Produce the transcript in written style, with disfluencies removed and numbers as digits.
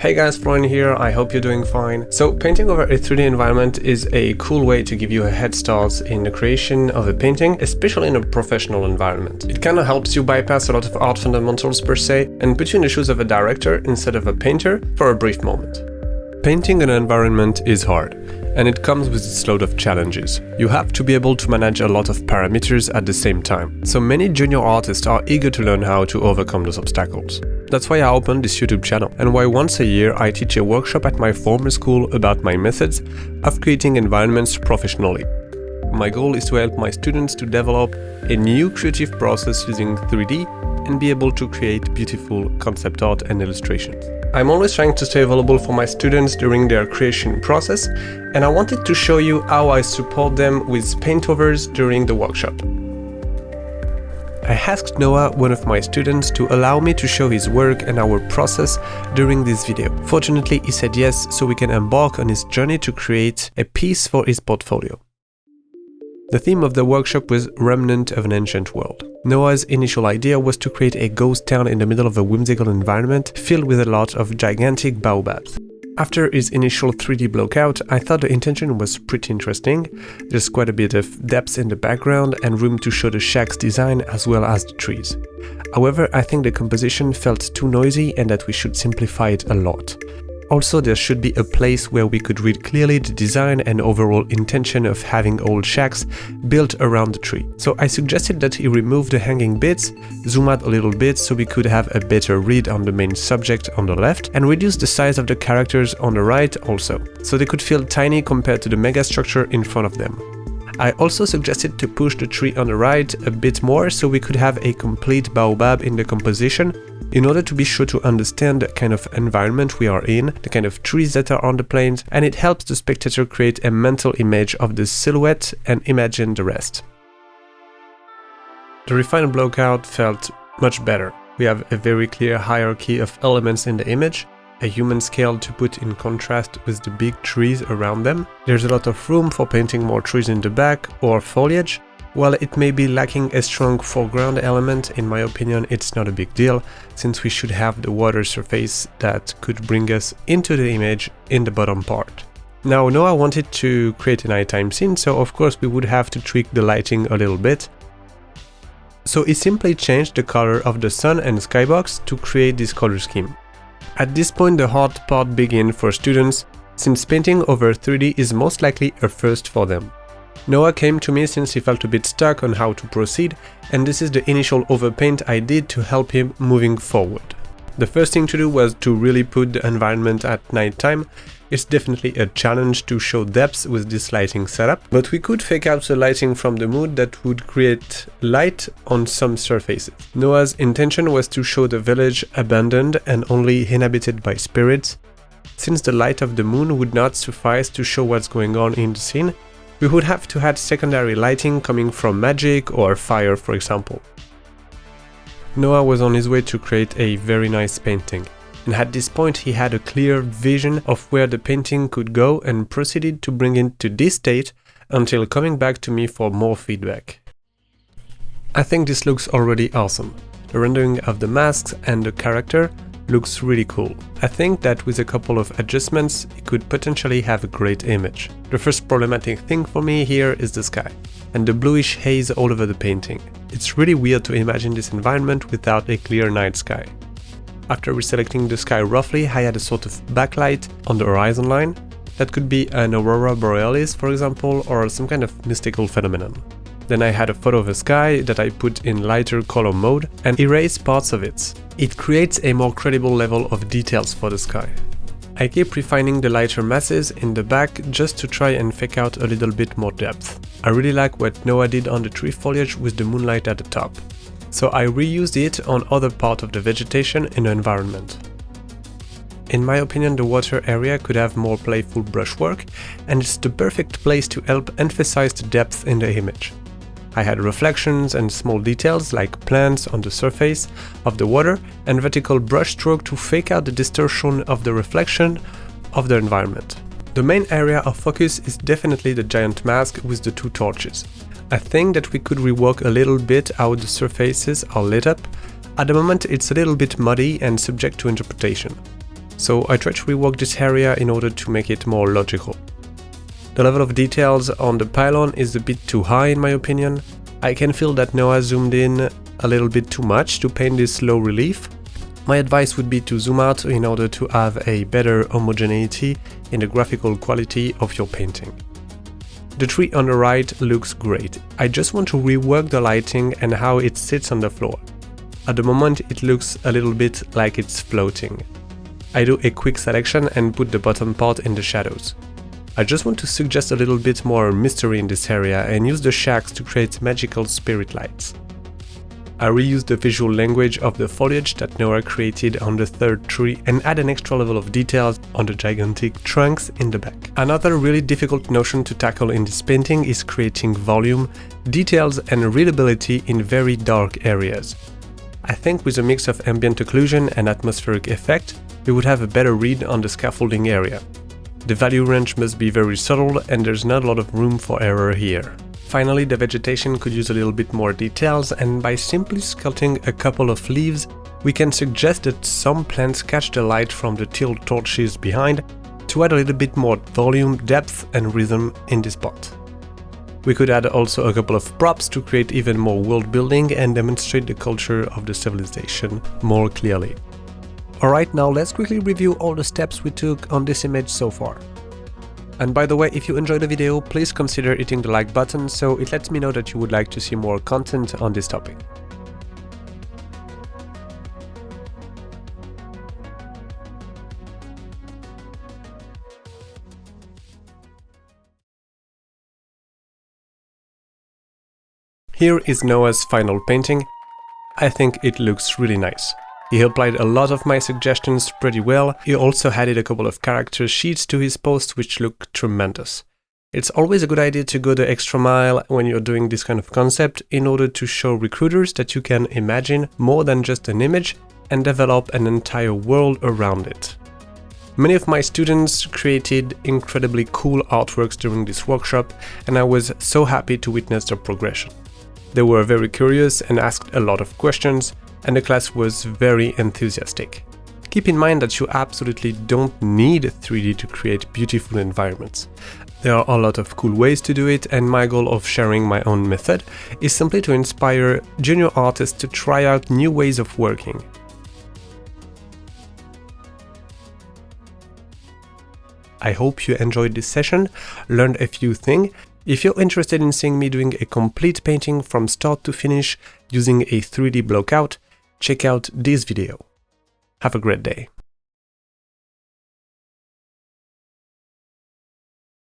Hey guys, Florian here, I hope you're doing fine. So painting over a 3D environment is a cool way to give you a head start in the creation of a painting, especially in a professional environment. It kind of helps you bypass a lot of art fundamentals per se and put you in the shoes of a director instead of a painter for a brief moment. Painting an environment is hard, and it comes with its load of challenges. You have to be able to manage a lot of parameters at the same time. So many junior artists are eager to learn how to overcome those obstacles. That's why I opened this YouTube channel, and why once a year I teach a workshop at my former school about my methods of creating environments professionally. My goal is to help my students to develop a new creative process using 3D and be able to create beautiful concept art and illustrations. I'm always trying to stay available for my students during their creation process, and I wanted to show you how I support them with paintovers during the workshop. I asked Noah, one of my students, to allow me to show his work and our process during this video. Fortunately, he said yes, so we can embark on his journey to create a piece for his portfolio. The theme of the workshop was Remnant of an Ancient World. Noah's initial idea was to create a ghost town in the middle of a whimsical environment filled with a lot of gigantic baobabs. After his initial 3D block-out, I thought the intention was pretty interesting. There's quite a bit of depth in the background and room to show the shack's design as well as the trees. However, I think the composition felt too noisy and that we should simplify it a lot. Also, there should be a place where we could read clearly the design and overall intention of having old shacks built around the tree. So I suggested that he remove the hanging bits, zoom out a little bit so we could have a better read on the main subject on the left, and reduce the size of the characters on the right also, so they could feel tiny compared to the mega structure in front of them. I also suggested to push the tree on the right a bit more so we could have a complete baobab in the composition, in order to be sure to understand the kind of environment we are in, the kind of trees that are on the plains, and it helps the spectator create a mental image of the silhouette and imagine the rest. The refined block-out felt much better. We have a very clear hierarchy of elements in the image, a human scale to put in contrast with the big trees around them. There's a lot of room for painting more trees in the back or foliage. While it may be lacking a strong foreground element, in my opinion it's not a big deal, since we should have the water surface that could bring us into the image in the bottom part. Now Noah wanted to create a nighttime scene, so of course we would have to tweak the lighting a little bit. So he simply changed the color of the sun and skybox to create this color scheme. At this point the hard part begins for students, since painting over 3D is most likely a first for them. Noah came to me since he felt a bit stuck on how to proceed, and this is the initial overpaint I did to help him moving forward. The first thing to do was to really put the environment at nighttime. It's definitely a challenge to show depth with this lighting setup, but we could fake out the lighting from the mood that would create light on some surfaces. Noah's intention was to show the village abandoned and only inhabited by spirits. Since the light of the moon would not suffice to show what's going on in the scene, we would have to add secondary lighting coming from magic or fire, for example. Noah was on his way to create a very nice painting, and at this point he had a clear vision of where the painting could go and proceeded to bring it to this state until coming back to me for more feedback. I think this looks already awesome. The rendering of the masks and the character looks really cool. I think that with a couple of adjustments, it could potentially have a great image. The first problematic thing for me here is the sky, and the bluish haze all over the painting. It's really weird to imagine this environment without a clear night sky. After reselecting the sky roughly, I had a sort of backlight on the horizon line. That could be an aurora borealis, for example, or some kind of mystical phenomenon. Then I had a photo of a sky that I put in lighter color mode and erased parts of it. It creates a more credible level of details for the sky. I keep refining the lighter masses in the back just to try and fake out a little bit more depth. I really like what Noah did on the tree foliage with the moonlight at the top. So I reused it on other part of the vegetation in the environment. In my opinion, the water area could have more playful brushwork, and it's the perfect place to help emphasize the depth in the image. I had reflections and small details like plants on the surface of the water and vertical brush stroke to fake out the distortion of the reflection of the environment. The main area of focus is definitely the giant mask with the two torches. I think that we could rework a little bit how the surfaces are lit up. At the moment it's a little bit muddy and subject to interpretation. so I tried to rework this area in order to make it more logical. The level of details on the pylon is a bit too high in my opinion. I can feel that Noah zoomed in a little bit too much to paint this low relief. My advice would be to zoom out in order to have a better homogeneity in the graphical quality of your painting. The tree on the right looks great. I just want to rework the lighting and how it sits on the floor. At the moment it looks a little bit like it's floating. I do a quick selection and put the bottom part in the shadows. I just want to suggest a little bit more mystery in this area and use the shacks to create magical spirit lights. I reused the visual language of the foliage that Noah created on the third tree and add an extra level of details on the gigantic trunks in the back. Another really difficult notion to tackle in this painting is creating volume, details and readability in very dark areas. I think with a mix of ambient occlusion and atmospheric effect, we would have a better read on the scaffolding area. The value range must be very subtle and there's not a lot of room for error here. Finally, the vegetation could use a little bit more details, and by simply sculpting a couple of leaves, we can suggest that some plants catch the light from the tilt torches behind to add a little bit more volume, depth and rhythm in this pot. We could add also a couple of props to create even more world building and demonstrate the culture of the civilization more clearly. Alright, now let's quickly review all the steps we took on this image so far. And by the way, if you enjoyed the video, please consider hitting the like button so it lets me know that you would like to see more content on this topic. Here is Noah's final painting. I think it looks really nice. He applied a lot of my suggestions pretty well. He also added a couple of character sheets to his post which look tremendous. It's always a good idea to go the extra mile when you're doing this kind of concept in order to show recruiters that you can imagine more than just an image and develop an entire world around it. Many of my students created incredibly cool artworks during this workshop and I was so happy to witness their progression. They were very curious and asked a lot of questions, and the class was very enthusiastic. Keep in mind that you absolutely don't need 3D to create beautiful environments. There are a lot of cool ways to do it, and my goal of sharing my own method is simply to inspire junior artists to try out new ways of working. I hope you enjoyed this session, learned a few things. If you're interested in seeing me doing a complete painting from start to finish using a 3D blockout, check out this video. Have a great day.